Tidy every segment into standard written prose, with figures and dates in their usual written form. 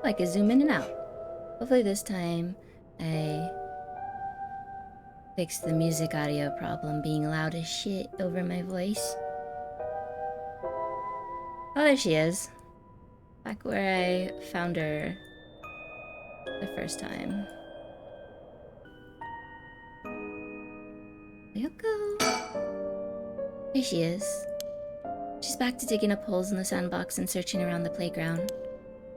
I can zoom in and out. Hopefully this time I fix the music audio problem being loud as shit over my voice. Oh, there she is. Back where I found her the first time. Yoko. Here she is. She's back to digging up holes in the sandbox and searching around the playground.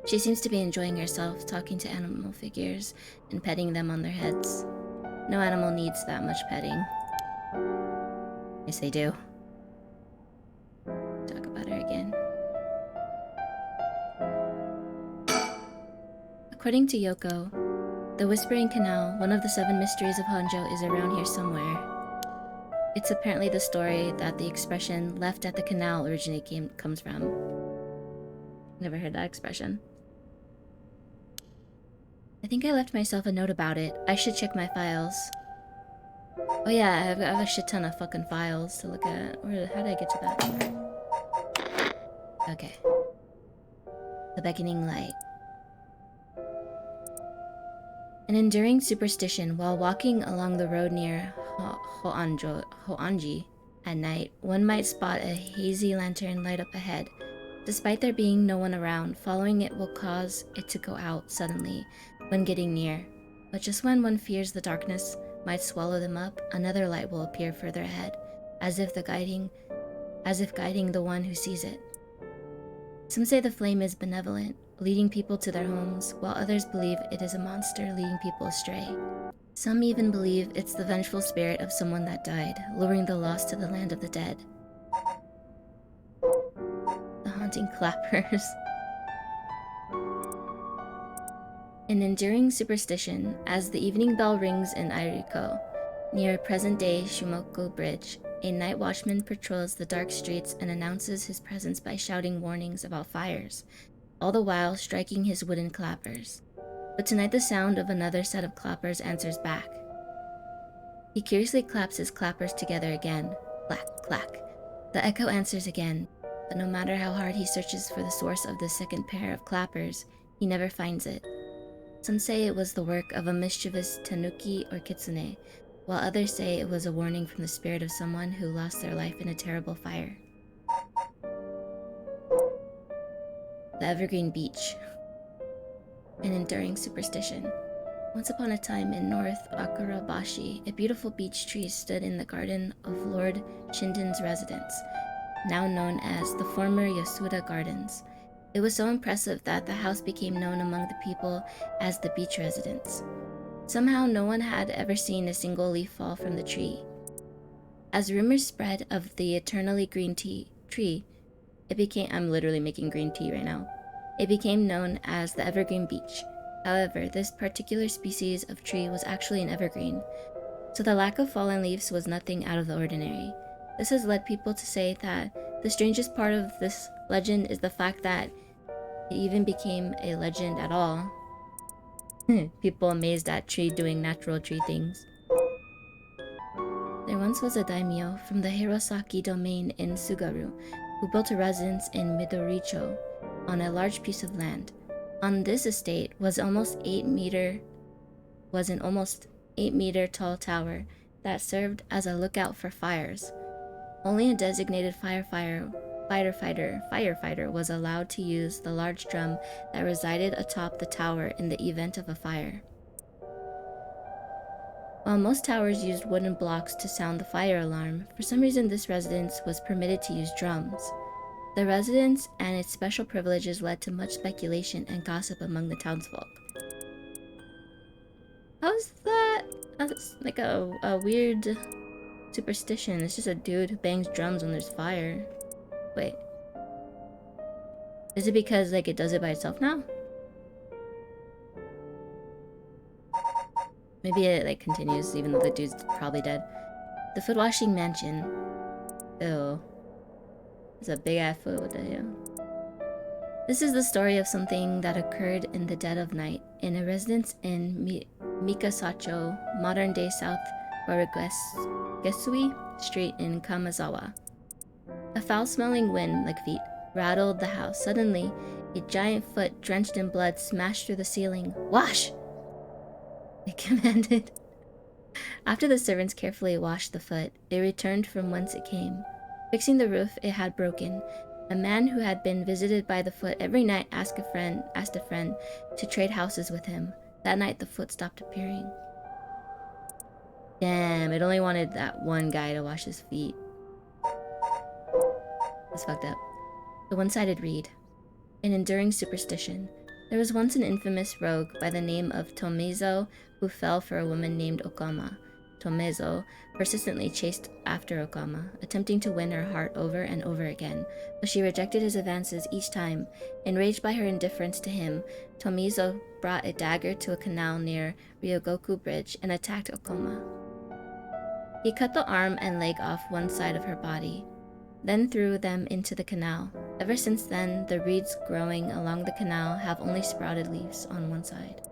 She seems to be enjoying herself, talking to animal figures and petting them on their heads. No animal needs that much petting. Yes, they do. Talk about her again. According to Yoko, the Whispering Canal, one of the 7 mysteries of Honjo, is around here somewhere. It's apparently the story that the expression "left at the canal" originally comes from. Never heard that expression. I think I left myself a note about it. I should check my files. Oh yeah, I have a shit ton of fucking files to look at. How did I get to that? Okay. The Beckoning Light. An enduring superstition: while walking along the road near Hoanji at night, one might spot a hazy lantern light up ahead. Despite there being no one around, following it will cause it to go out suddenly when getting near. But just when one fears the darkness might swallow them up, another light will appear further ahead, as if guiding the one who sees it. Some say the flame is benevolent, leading people to their homes, while others believe it is a monster leading people astray. Some even believe it's the vengeful spirit of someone that died, luring the lost to the land of the dead. The haunting clappers. An enduring superstition: as the evening bell rings in Airiko, near present-day Shumoko Bridge, a night watchman patrols the dark streets and announces his presence by shouting warnings about fires, all the while striking his wooden clappers. But tonight the sound of another set of clappers answers back. He curiously claps his clappers together again. Clack, clack. The echo answers again, but no matter how hard he searches for the source of the second pair of clappers, he never finds it. Some say it was the work of a mischievous tanuki or kitsune, while others say it was a warning from the spirit of someone who lost their life in a terrible fire. The Evergreen Beach. An enduring superstition. Once upon a time in North Akurabashi, a beautiful beech tree stood in the garden of Lord Shinden's residence, now known as the former Yasuda Gardens. It was so impressive that the house became known among the people as the beach residence. Somehow no one had ever seen a single leaf fall from the tree. As rumors spread of the eternally green tree, it became— I'm literally making green tea right now. It became known as the Evergreen Beach. However, this particular species of tree was actually an evergreen, so the lack of fallen leaves was nothing out of the ordinary. This has led people to say that the strangest part of this legend is the fact that it even became a legend at all. People amazed at tree doing natural tree things. There once was a daimyo from the Hirosaki domain in Sugaru who built a residence in Midoricho on a large piece of land. On this estate was an almost 8 meter tall tower that served as a lookout for fires. Only a designated firefighter was allowed to use the large drum that resided atop the tower in the event of a fire. While most towers used wooden blocks to sound the fire alarm, for some reason this residence was permitted to use drums. The residence and its special privileges led to much speculation and gossip among the townsfolk. How's that? That's like a weird superstition. It's just a dude who bangs drums when there's fire. Wait. Is it because like it does it by itself now? Maybe it like continues even though the dude's probably dead. The foot washing mansion. Ew. It's a big ass foot, what the hell? This is the story of something that occurred in the dead of night in a residence in Mikasacho, modern-day South Warigesui Street in Kamazawa. A foul-smelling wind, like feet, rattled the house. Suddenly, A giant foot, drenched in blood, smashed through the ceiling. "Wash!" it commanded. After the servants carefully washed the foot, it returned from whence it came. Fixing the roof, it had broken. A man who had been visited by the foot every night asked a friend to trade houses with him. That night, the foot stopped appearing. Damn, it only wanted that one guy to wash his feet. That's fucked up. The one-sided reed. An enduring superstition. There was once an infamous rogue by the name of Tomezo who fell for a woman named Okama. Tomezo persistently chased after Okama, attempting to win her heart over and over again, but she rejected his advances each time. Enraged by her indifference to him, Tomezo brought a dagger to a canal near Ryogoku Bridge and attacked Okama. He cut the arm and leg off one side of her body, then threw them into the canal. Ever since then, the reeds growing along the canal have only sprouted leaves on one side.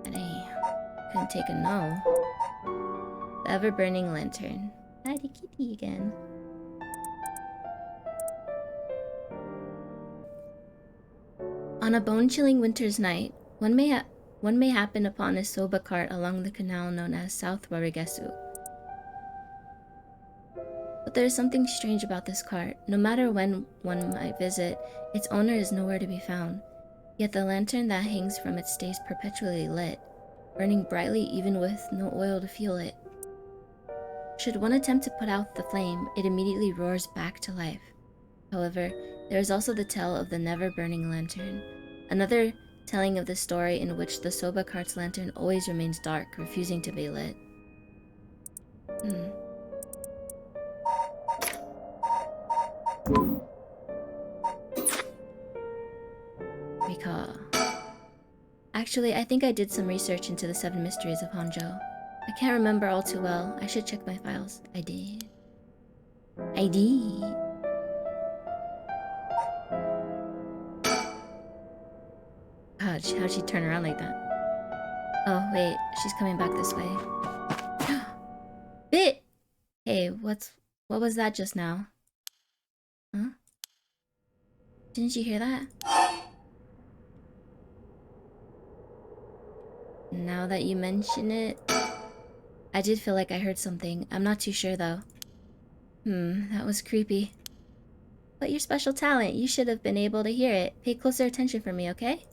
And I couldn't take a no. The ever-burning lantern. Daddy kitty again. On a bone-chilling winter's night, one may happen upon a soba cart along the canal known as South Warigesu. But there is something strange about this cart. No matter when one might visit, its owner is nowhere to be found. Yet the lantern that hangs from it stays perpetually lit, burning brightly even with no oil to fuel it. Should one attempt to put out the flame, it immediately roars back to life. However, there is also the tale of the never-burning lantern, another telling of the story in which the soba cart's lantern always remains dark, refusing to be lit. Recall. Actually, I think I did some research into the 7 mysteries of Honjo. I can't remember all too well. I should check my files. I did. God, how'd she turn around like that? Oh, wait. She's coming back this way. Bit! Hey, what was that just now? Huh? Didn't you hear that? Now that you mention it, I did feel like I heard something. I'm not too sure though. That was creepy. But your special talent, you should have been able to hear it. Pay closer attention for me, okay?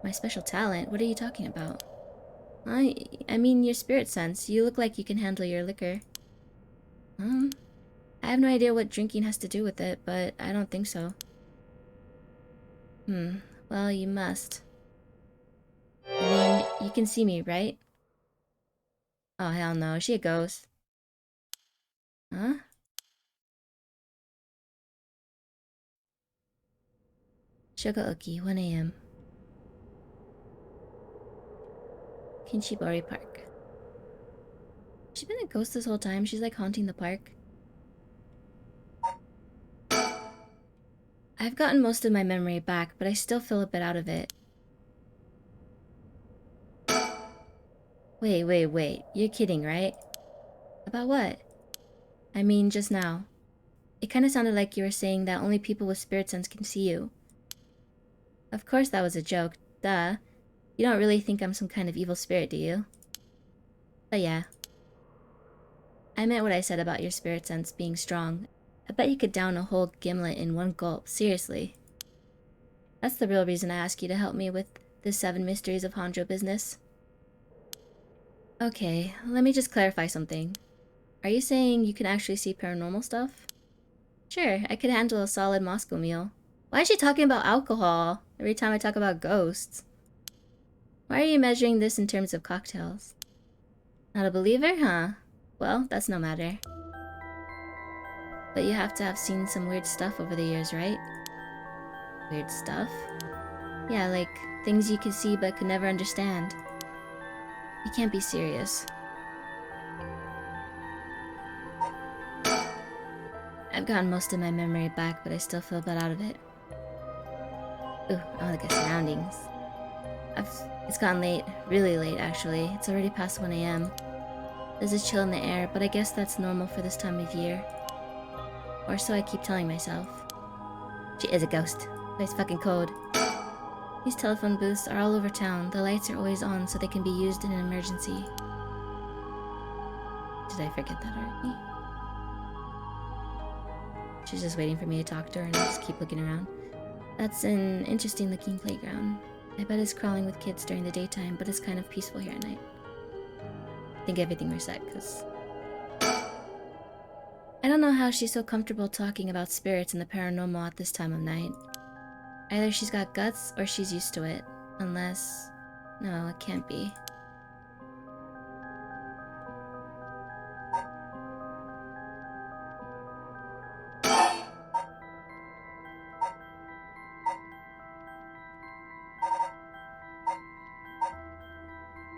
My special talent? What are you talking about? I mean your spirit sense. You look like you can handle your liquor. I have no idea what drinking has to do with it, but I don't think so. Well, you must. I mean, you can see me, right? Oh, hell no. Is she a ghost? Huh? Shogaoki, 1 a.m. Kinshibari Park. She's been a ghost this whole time. She's like haunting the park. I've gotten most of my memory back, but I still feel a bit out of it. Wait. You're kidding, right? About what? I mean, just now. It kind of sounded like you were saying that only people with spirit sense can see you. Of course that was a joke. Duh. You don't really think I'm some kind of evil spirit, do you? But yeah. I meant what I said about your spirit sense being strong. I bet you could down a whole gimlet in one gulp, seriously. That's the real reason I asked you to help me with this 7 mysteries of Honjo business. Okay, let me just clarify something. Are you saying you can actually see paranormal stuff? Sure, I could handle a solid Moscow meal. Why is she talking about alcohol every time I talk about ghosts? Why are you measuring this in terms of cocktails? Not a believer, huh? Well, that's no matter. But you have to have seen some weird stuff over the years, right? Weird stuff? Yeah, like things you could see but could never understand. You can't be serious. I've gotten most of my memory back, but I still feel a bit out of it. Ooh, I want to get surroundings. It's gotten late. Really late, actually. It's already past 1 a.m. There's a chill in the air, but I guess that's normal for this time of year. Or so I keep telling myself. She is a ghost. Nice fucking code. These telephone booths are all over town. The lights are always on so they can be used in an emergency. Did I forget that already? She's just waiting for me to talk to her and I just keep looking around. That's an interesting looking playground. I bet it's crawling with kids during the daytime, but it's kind of peaceful here at night. I think everything reset, because I don't know how she's so comfortable talking about spirits and the paranormal at this time of night. Either she's got guts or she's used to it. Unless... no, it can't be.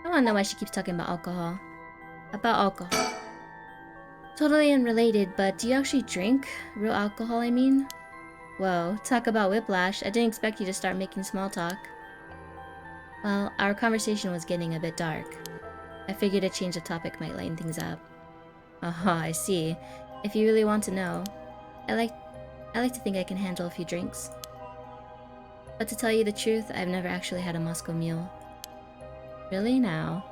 I wanna know why she keeps talking about alcohol. About alcohol. Totally unrelated, but do you actually drink? Real alcohol, I mean? Whoa, talk about whiplash. I didn't expect you to start making small talk. Well, our conversation was getting a bit dark. I figured a change of topic might lighten things up. Oh, I see. If you really want to know, I like to think I can handle a few drinks. But to tell you the truth, I've never actually had a Moscow Mule. Really now?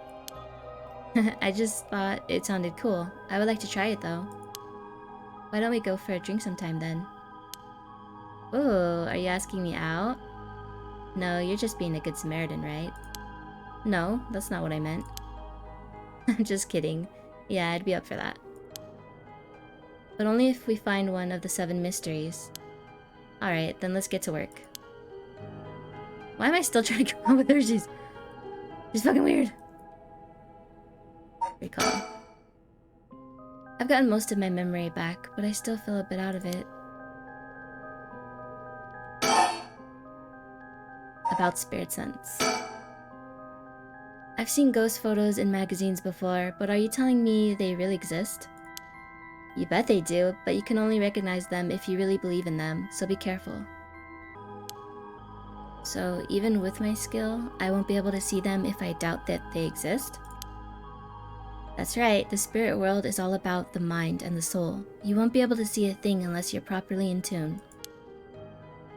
I just thought it sounded cool. I would like to try it though. Why don't we go for a drink sometime then? Ooh, are you asking me out? No, you're just being a good Samaritan, right? No, that's not what I meant. I'm just kidding. Yeah, I'd be up for that. But only if we find one of the 7 mysteries. Alright, then let's get to work. Why am I still trying to come up with her? She's fucking weird. Recall. I've gotten most of my memory back, but I still feel a bit out of it. About spirit sense. I've seen ghost photos in magazines before, but are you telling me they really exist? You bet they do, but you can only recognize them if you really believe in them, so be careful. So even with my skill, I won't be able to see them if I doubt that they exist? That's right, the spirit world is all about the mind and the soul. You won't be able to see a thing unless you're properly in tune.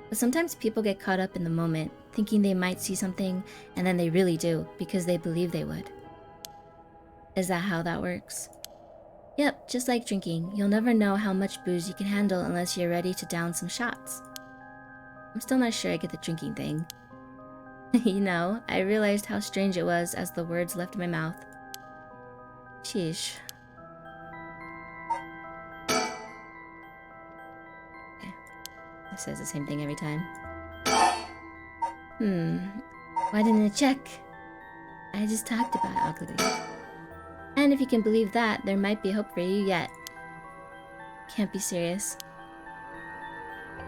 But sometimes people get caught up in the moment, thinking they might see something, and then they really do, because they believe they would. Is that how that works? Yep, just like drinking, you'll never know how much booze you can handle unless you're ready to down some shots. I'm still not sure I get the drinking thing. You know, I realized how strange it was as the words left my mouth. Sheesh. Okay. It says the same thing every time. Why didn't it check? I just talked about it ugly. And if you can believe that, there might be hope for you yet. Can't be serious.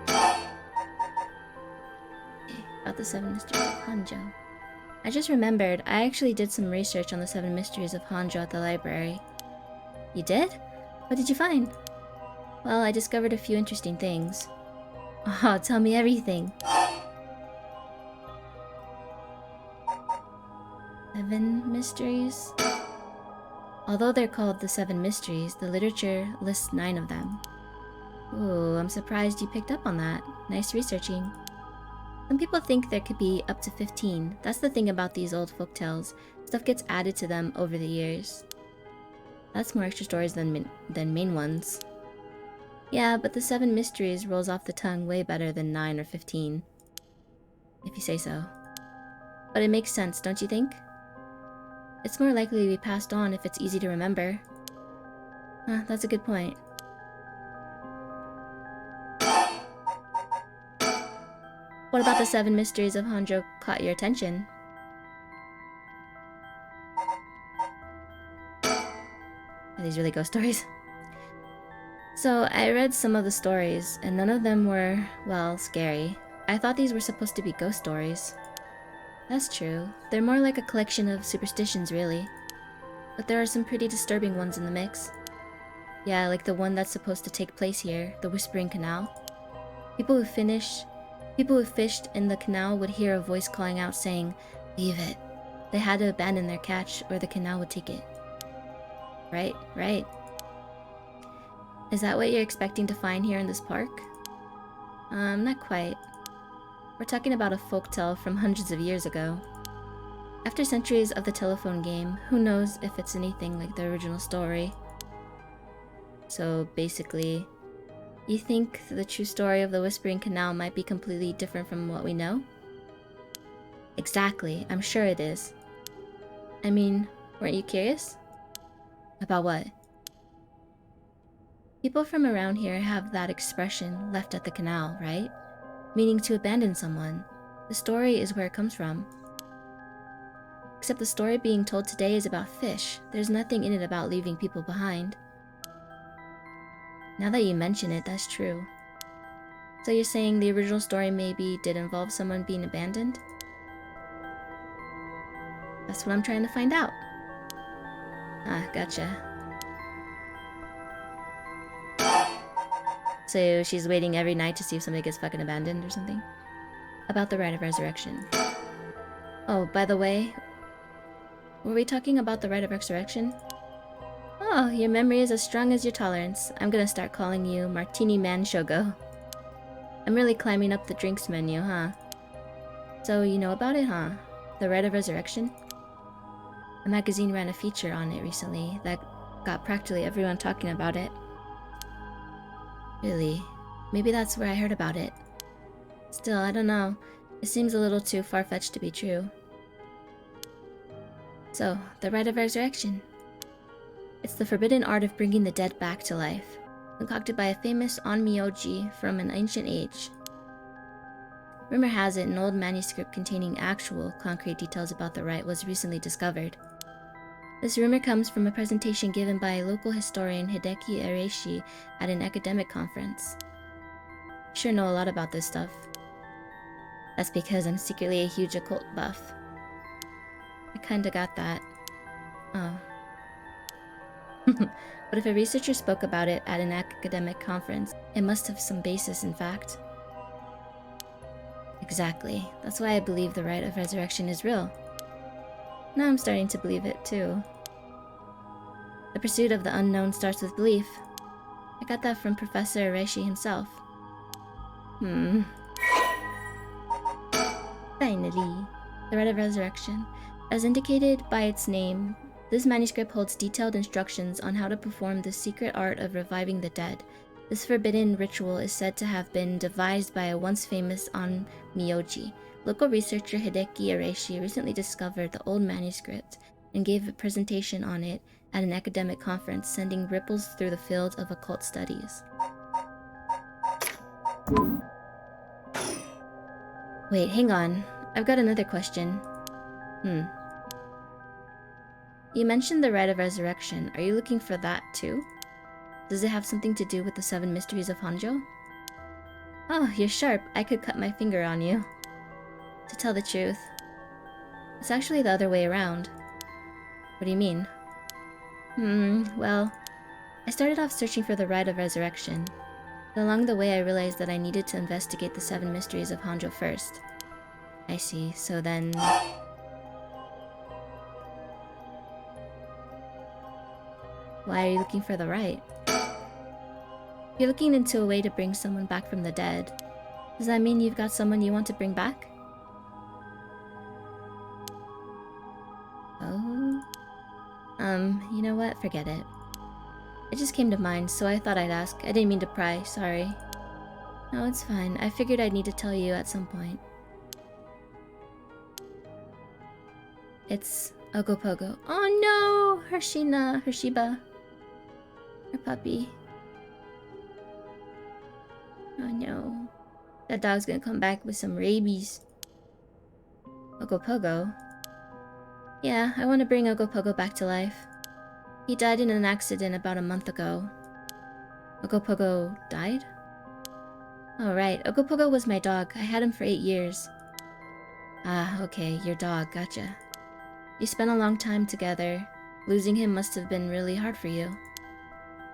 Okay, about the 7 mysteries of Hanzhou. I just remembered, I actually did some research on the 7 mysteries of Hanzhou at the library. You did? What did you find? Well, I discovered a few interesting things. Oh, tell me everything. 7 mysteries? Although they're called the 7 mysteries, the literature lists 9 of them. Ooh, I'm surprised you picked up on that. Nice researching. Some people think there could be up to 15. That's the thing about these old folktales. Stuff gets added to them over the years. That's more extra stories than main ones. Yeah, but the 7 mysteries rolls off the tongue way better than 9 or 15. If you say so. But it makes sense, don't you think? It's more likely to be passed on if it's easy to remember. That's a good point. What about the 7 mysteries of Hanzhou caught your attention? Are these really ghost stories? So, I read some of the stories, and none of them were, well, scary. I thought these were supposed to be ghost stories. That's true. They're more like a collection of superstitions, really. But there are some pretty disturbing ones in the mix. Yeah, like the one that's supposed to take place here, the Whispering Canal. People who fished in the canal would hear a voice calling out saying, "Leave it." They had to abandon their catch or the canal would take it. Right. Is that what you're expecting to find here in this park? Not quite. We're talking about a folktale from hundreds of years ago. After centuries of the telephone game, who knows if it's anything like the original story. So basically, you think the true story of the Whispering Canal might be completely different from what we know? Exactly, I'm sure it is. I mean, weren't you curious? About what? People from around here have that expression, left at the canal, right? Meaning to abandon someone. The story is where it comes from. Except the story being told today is about fish. There's nothing in it about leaving people behind. Now that you mention it, that's true. So you're saying the original story maybe did involve someone being abandoned? That's what I'm trying to find out. Ah, gotcha. So she's waiting every night to see if somebody gets fucking abandoned or something? About the rite of resurrection. Oh, by the way, were we talking about the rite of resurrection? Oh, your memory is as strong as your tolerance. I'm gonna start calling you Martini Man Shogo. I'm really climbing up the drinks menu, huh? So you know about it, huh? The rite of resurrection? A magazine ran a feature on it recently that got practically everyone talking about it. Really? Maybe that's where I heard about it. Still, I don't know. It seems a little too far-fetched to be true. So, the rite of resurrection. It's the forbidden art of bringing the dead back to life, concocted by a famous onmyoji from an ancient age. Rumor has it an old manuscript containing actual, concrete details about the rite was recently discovered. This rumor comes from a presentation given by local historian Hideki Ereishi at an academic conference. I sure know a lot about this stuff. That's because I'm secretly a huge occult buff. I kinda got that. Oh. But if a researcher spoke about it at an academic conference, it must have some basis in fact. Exactly. That's why I believe the rite of resurrection is real. Now I'm starting to believe it too. The pursuit of the unknown starts with belief. I got that from Professor Ereishi himself. Finally, the rite of resurrection. As indicated by its name, this manuscript holds detailed instructions on how to perform the secret art of reviving the dead. This forbidden ritual is said to have been devised by a once famous onmyoji. Local researcher Hideki Ereishi recently discovered the old manuscript and gave a presentation on it at an academic conference, sending ripples through the field of occult studies. Wait, hang on. I've got another question. You mentioned the rite of resurrection. Are you looking for that too? Does it have something to do with the 7 mysteries of Hanjo? Oh, you're sharp. I could cut my finger on you. To tell the truth, it's actually the other way around. What do you mean? Well, I started off searching for the rite of resurrection, but along the way I realized that I needed to investigate the 7 mysteries of Hanjo first. I see, so then... Why are you looking for the rite? If you're looking into a way to bring someone back from the dead, does that mean you've got someone you want to bring back? Oh? You know what? Forget it. It just came to mind, so I thought I'd ask. I didn't mean to pry, sorry. No, it's fine. I figured I'd need to tell you at some point. It's Ogopogo. Oh no! Her Shiba. Her puppy. Oh no. That dog's gonna come back with some rabies. Ogopogo? Yeah, I want to bring Ogopogo back to life. He died in an accident about a month ago. Ogopogo died? Oh right, Ogopogo was my dog. I had him for 8 years. Ah, okay, your dog, gotcha. You spent a long time together. Losing him must have been really hard for you.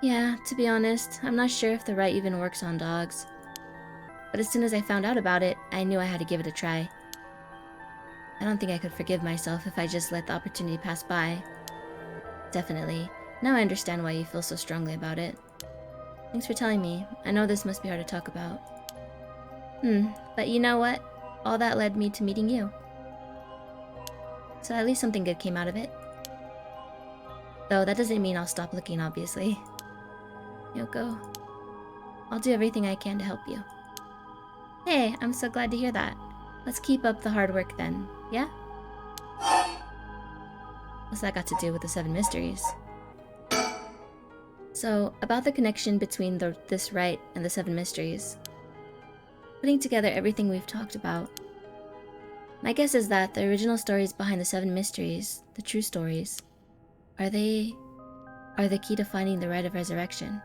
Yeah, to be honest, I'm not sure if the rite even works on dogs. But as soon as I found out about it, I knew I had to give it a try. I don't think I could forgive myself if I just let the opportunity pass by. Definitely. Now I understand why you feel so strongly about it. Thanks for telling me. I know this must be hard to talk about. But you know what? All that led me to meeting you. So at least something good came out of it. Though that doesn't mean I'll stop looking, obviously. Yoko, I'll do everything I can to help you. Hey, I'm so glad to hear that. Let's keep up the hard work then, yeah? What's that got to do with the 7 mysteries? So, about the connection between this rite and the 7 mysteries. Putting together everything we've talked about. My guess is that the original stories behind the 7 mysteries, the true stories, are the key to finding the rite of resurrection.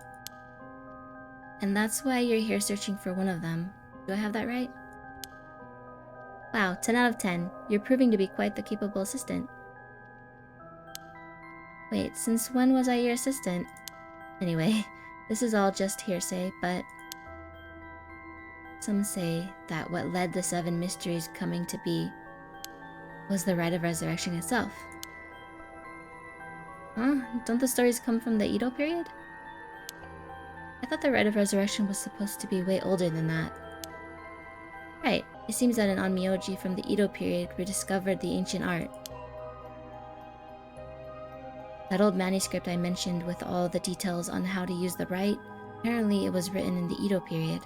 And that's why you're here searching for one of them. Do I have that right? Wow, 10 out of 10. You're proving to be quite the capable assistant. Wait, since when was I your assistant? Anyway, this is all just hearsay, but some say that what led the 7 mysteries coming to be was the rite of resurrection itself. Huh? Don't the stories come from the Edo period? I thought the rite of resurrection was supposed to be way older than that. Right, it seems that an Onmyoji from the Edo period rediscovered the ancient art. That old manuscript I mentioned with all the details on how to use the rite, apparently it was written in the Edo period.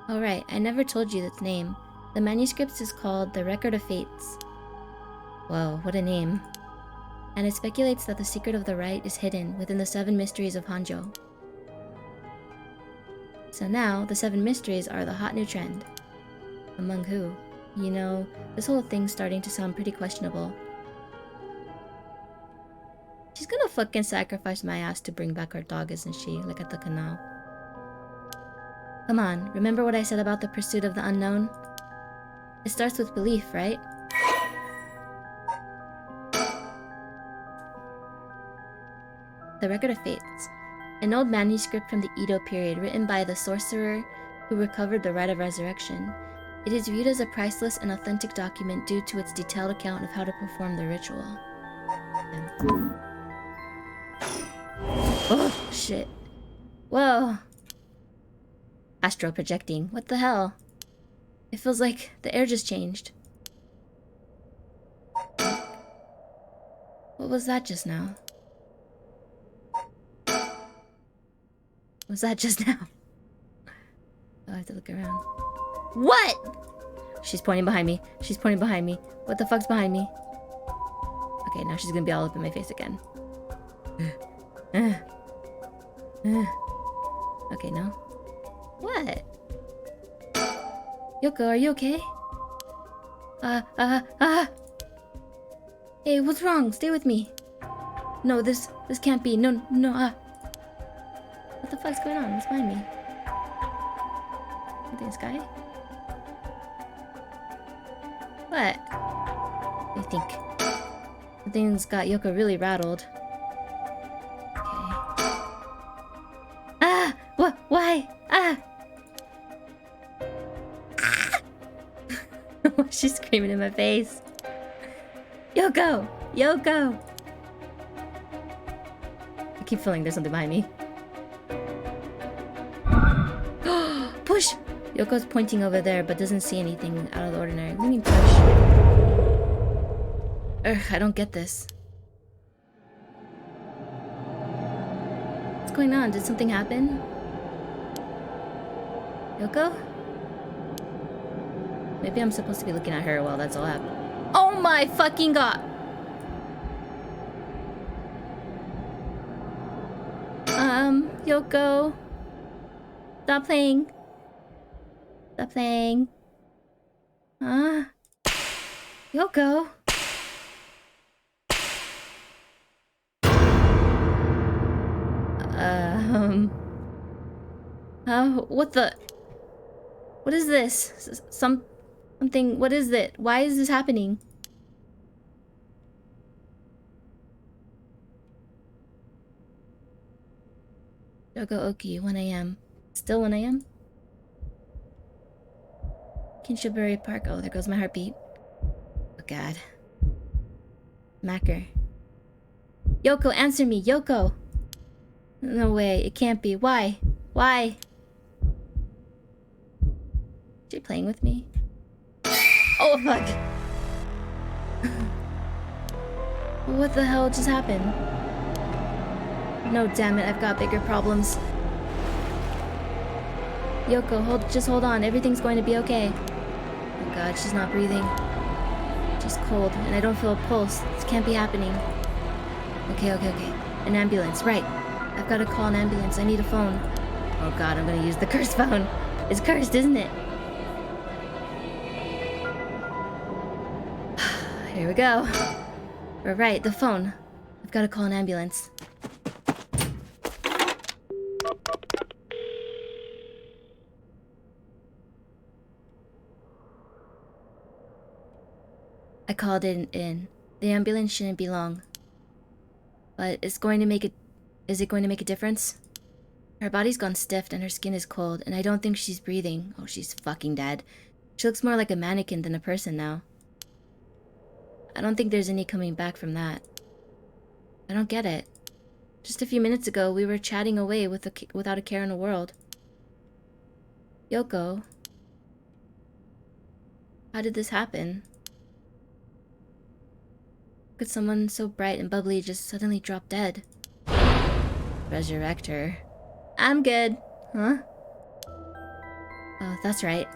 Oh right, I never told you its name. The manuscript is called The Record of Fates. Whoa, what a name. And it speculates that the secret of the rite is hidden within the 7 mysteries of Hanjo. So now, the 7 mysteries are the hot new trend. Among who? You know, this whole thing's starting to sound pretty questionable. She's gonna fucking sacrifice my ass to bring back her dog, isn't she? Look at the canal. Come on, remember what I said about the pursuit of the unknown? It starts with belief, right? The Record of Fates. An old manuscript from the Edo period written by the sorcerer who recovered the rite of resurrection. It is viewed as a priceless and authentic document due to its detailed account of how to perform the ritual. Oh, shit. Whoa. Astral projecting. What the hell? It feels like the air just changed. What was that just now? What was that just now? Oh, I have to look around. What? She's pointing behind me. She's pointing behind me. What the fuck's behind me? Okay, now she's gonna be all up in my face again. Okay, no. What? Yoko, are you okay? Hey, what's wrong? Stay with me. No, this can't be. No, What the fuck's going on? What's behind me? Anything in the sky? What? I think things got Yoko really rattled. Okay. Ah! What? Why? Ah! She's screaming in my face. Yoko! Yoko! I keep feeling there's something behind me. Push! Yoko's pointing over there but doesn't see anything out of the ordinary. What do you mean push? Ugh, I don't get this. What's going on? Did something happen? Yoko? Maybe I'm supposed to be looking at her while that's all happening. Oh my fucking god! Yoko. Stop playing. Stop playing. Yoko. What the? What is this? Something, what is it? Why is this happening? Yogo Oki, 1 a.m. Still 1 a.m.? Kinshuburi Park. Oh, there goes my heartbeat. Oh god. Macker. Yoko, answer me! Yoko! No way, it can't be. Why? Why? playing with me? Oh, fuck. What the hell just happened? No, damn it, I've got bigger problems. Yoko, just hold on. Everything's going to be okay. Oh god, she's not breathing. She's cold, and I don't feel a pulse. This can't be happening. Okay. An ambulance, right. I've got to call an ambulance. I need a phone. Oh god, I'm gonna use the cursed phone. It's cursed, isn't it? Here we go. We're right, the phone. I've got to call an ambulance. I called it in. The ambulance shouldn't be long. But is it going to make a difference? Her body's gone stiff and her skin is cold, and I don't think she's breathing. Oh, she's fucking dead. She looks more like a mannequin than a person now. I don't think there's any coming back from that. I don't get it. Just a few minutes ago, we were chatting away without a care in the world. Yoko. How did this happen? How could someone so bright and bubbly just suddenly drop dead? Resurrect her. I'm good. Huh? Oh, that's right.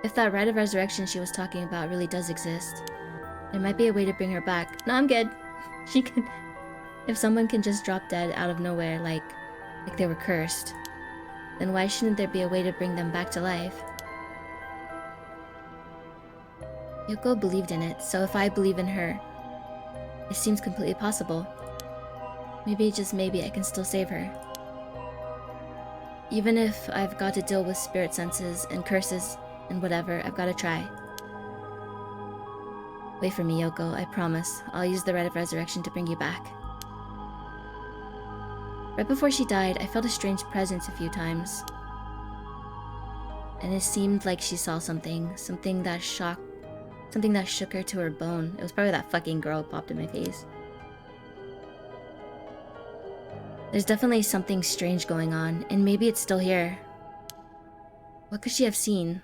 If that rite of resurrection she was talking about really does exist, there might be a way to bring her back. No, I'm good. She can... If someone can just drop dead out of nowhere, like they were cursed, then why shouldn't there be a way to bring them back to life? Yoko believed in it, so if I believe in her, it seems completely possible. Maybe, just maybe, I can still save her. Even if I've got to deal with spirit senses and curses and whatever, I've got to try. Wait for me, Yoko, I promise. I'll use the rite of resurrection to bring you back. Right before she died, I felt a strange presence a few times. And it seemed like she saw something that shook her to her bone. It was probably that fucking girl who popped in my face. There's definitely something strange going on, and maybe it's still here. What could she have seen?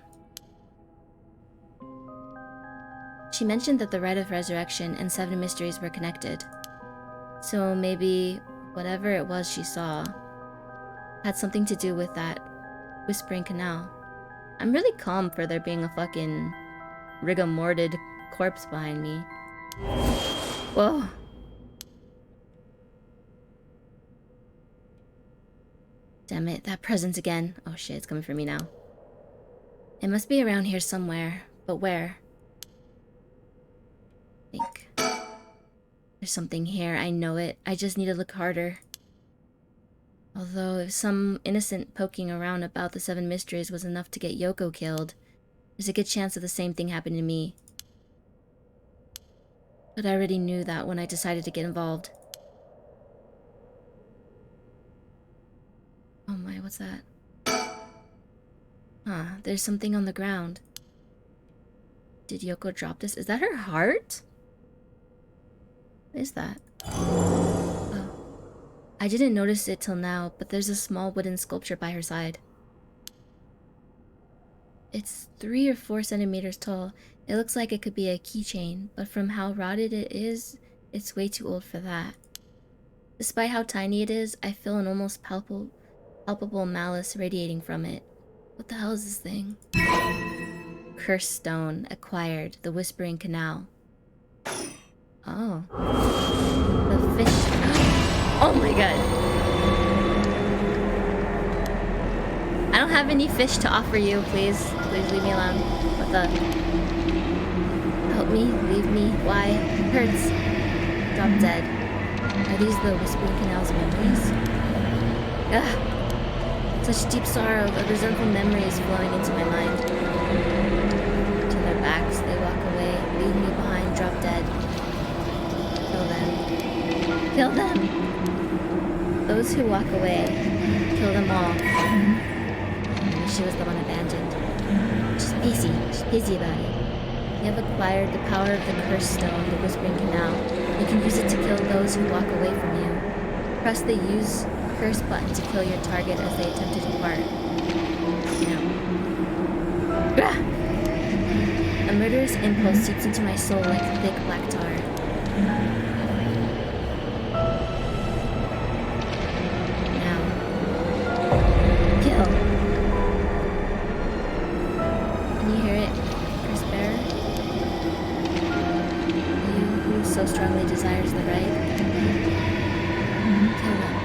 She mentioned that the rite of resurrection and 7 mysteries were connected. So maybe whatever it was she saw had something to do with that whispering canal. I'm really calm for there being a fucking rigor mortis corpse behind me. Whoa. Damn it, that presence again. Oh shit, it's coming for me now. It must be around here somewhere, but where? I think. There's something here, I know it. I just need to look harder. Although, if some innocent poking around about the 7 mysteries was enough to get Yoko killed, there's a good chance of the same thing happening to me. But I already knew that when I decided to get involved. Oh my, what's that? Huh, there's something on the ground. Did Yoko drop this? Is that her heart? What is that? Oh. I didn't notice it till now, but there's a small wooden sculpture by her side. It's 3 or 4 centimeters tall. It looks like it could be a keychain, but from how rotted it is, it's way too old for that. Despite how tiny it is, I feel an almost palpable malice radiating from it. What the hell is this thing? Cursed stone, acquired, the Whispering Canal. Oh. The fish. Oh my god. I don't have any fish to offer you, please. Please leave me alone. What the? Help me, leave me. Why? It hurts. Drop dead. Are these the Whispering Canal's memories? Ugh. Such deep sorrow, a resentful memory is flowing into my mind. To their backs, they walk away, leave me behind, drop dead. Kill them. Kill them! Those who walk away, kill them all. She was the one abandoned. She's busy about it. You have acquired the power of the cursed stone, the Whispering Canal. You can use it to kill those who walk away from you. Press the use curse button to kill your target as they attempt to depart. No. murderous impulse seeps into my soul like thick black tar. Now. Kill! Can you hear it, Curse Bearer? You who so strongly desires the right? Kill them.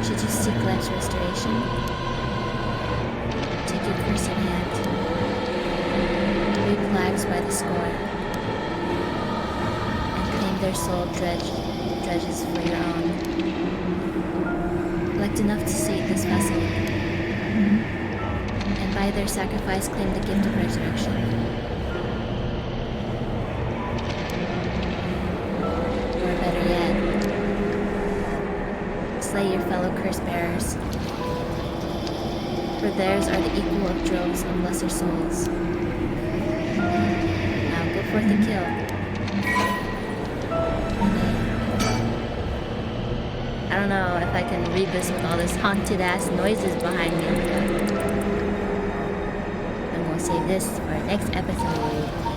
Should you seek life's restoration? Take your curse in hand. Reap lives by the score. And claim their soul dredges for your own. Collect enough to sate this vessel. And by their sacrifice claim the gift of resurrection. Or better yet, slay your fellow curse bearers. For theirs are the equal of droves of lesser souls. Now go forth and kill. I don't know if I can read this with all this haunted ass noises behind me. I'm gonna save this for our next episode.